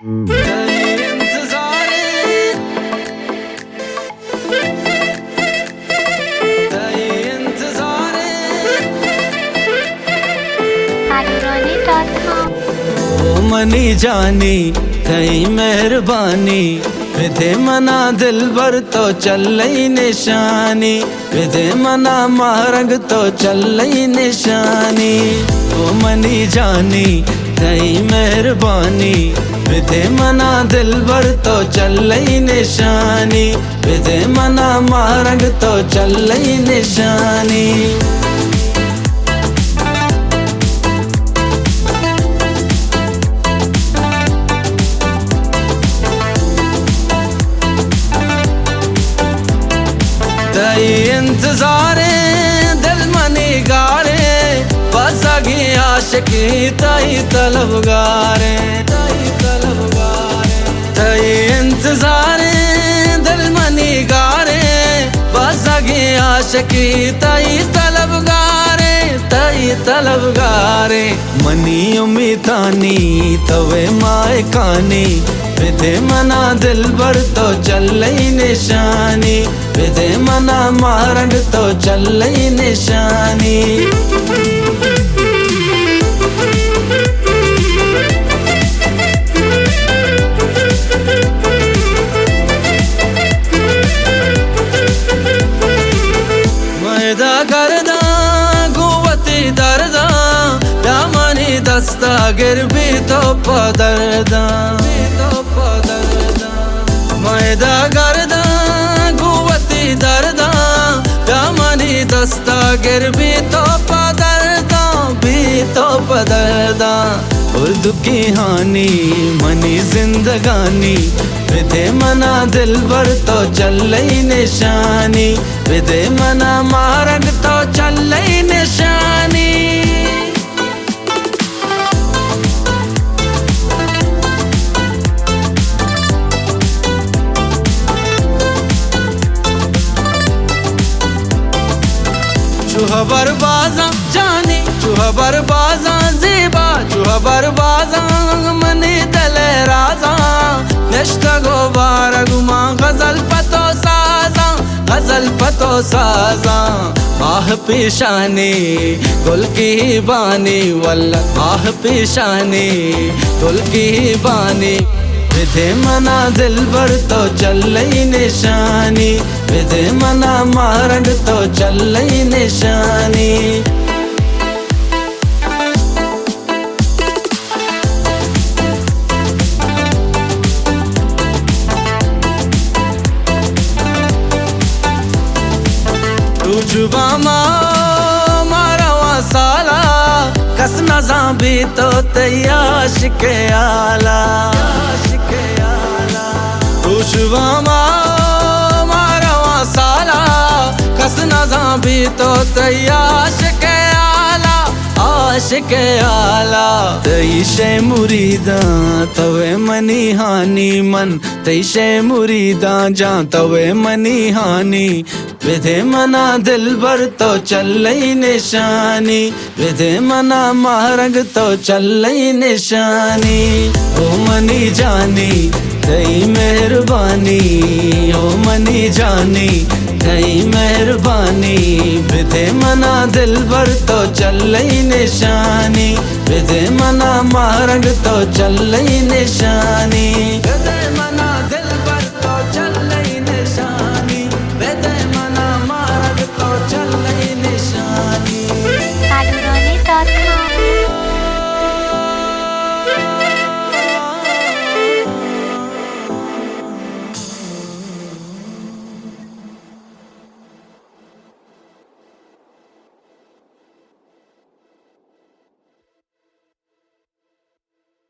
Money जानी थई मेहरबानी विधे मना दिल भर तो चलई निशानी विधे मना मारंग तो चलई निशानी। ओ मनी जानी थई मेहरबानी विधे मना दिल भर तो चलई निशानी विधे मना मारंग तो चलई निशानी। तई इंतजारे दिल मनी गारे बस अगी आशिकी तई तलबगारे तई इंतजारे दिल मनी गारे बस अगी आशिकी तई तलबगारे मनी उम्मीदानी तवे माए कानी विधे मना दिल भर तो चलई निशानी विधे मना मारंग तो चलई निशानी। मैदा करदा गुवती दर्दा दामनी दस्ता गिर भी तो पदरदा मैदा गर्दा गुवती दर्दा दामनी दस्ता गिर भी तो पदरदा उर्दू की हानि मनी जिंदगानी विधे मना दिल भर तो चलई निशानी विधे मना मारंग तो चलई निशानी। चूहबर बाजा जानी चूहबर बाजा ज़ेबा चूहबर बाजा मनी दले राजा नश्ता गोबार गुमा गजल पतो साजा माह पेशानी गुल की बानी वल्ला माह पेशानी गुल की बानी विधे मना दिल भर तो चलई निशानी विधे मना मारंग तो चलई निशानी। रुजुबा मारवा साला कस नज़ा भी तो तयाश के आला रुजुबा मारवा साला कस नज़ा भी तो तयाश के आला आशिक आला। तई शे मुरीदा तवे मनी हानि मन तई शे मुरीदा जा तवे मनी हानि विधे मना दिल भर तो चलई निशानी विधे मना मारंग तो चलई निशानी। ओ मनी जानी थई मेहरबानी ओ मनी जानी थई मेहरबानी विधे मना दिल भर तो चलई निशानी विधे मना मारंग तो चलई निशानी।